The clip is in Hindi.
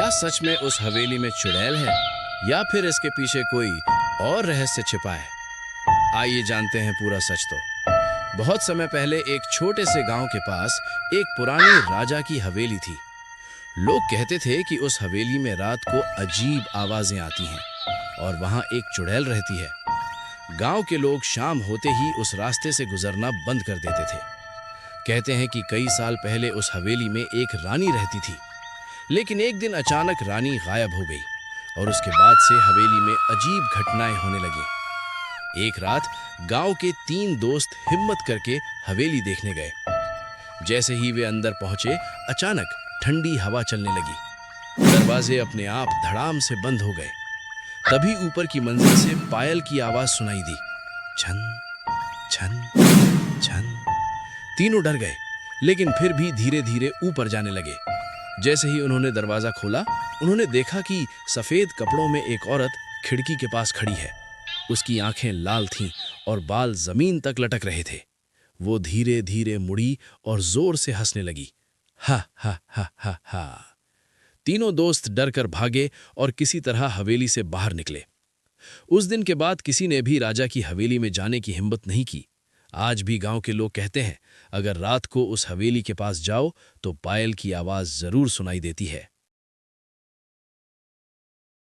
क्या सच में उस हवेली में चुड़ैल है या फिर इसके पीछे कोई और रहस्य छिपा है? आइए जानते हैं पूरा सच तो। बहुत समय पहले एक छोटे से गांव के पास एक पुरानी राजा की हवेली थी। लोग कहते थे कि उस हवेली में रात को अजीब आवाजें आती हैं और वहां एक चुड़ैल रहती है। गांव के लोग शाम होते ही उस रास्ते से गुजरना बंद कर देते थे। कहते हैं कि कई साल पहले उस हवेली में एक रानी रहती थी, लेकिन एक दिन अचानक रानी गायब हो गई और उसके बाद से हवेली में अजीब घटनाएं होने लगी। एक रात गांव के 3 दोस्त हिम्मत करके हवेली देखने गए। जैसे ही वे अंदर पहुंचे, अचानक ठंडी हवा चलने लगी। दरवाजे अपने आप धड़ाम से बंद हो गए। तभी ऊपर की मंजिल से पायल की आवाज सुनाई दी, छन छन छन। तीनों डर गए, लेकिन फिर भी धीरे धीरे ऊपर जाने लगे। जैसे ही उन्होंने दरवाजा खोला, उन्होंने देखा कि सफेद कपड़ों में एक औरत खिड़की के पास खड़ी है। उसकी आंखें लाल थीं और बाल जमीन तक लटक रहे थे। वो धीरे धीरे मुड़ी और जोर से हंसने लगी, हा हा हा हा हा। तीनों दोस्त डर कर भागे और किसी तरह हवेली से बाहर निकले। उस दिन के बाद किसी ने भी राजा की हवेली में जाने की हिम्मत नहीं की। आज भी गांव के लोग कहते हैं, अगर रात को उस हवेली के पास जाओ तो पायल की आवाज जरूर सुनाई देती है।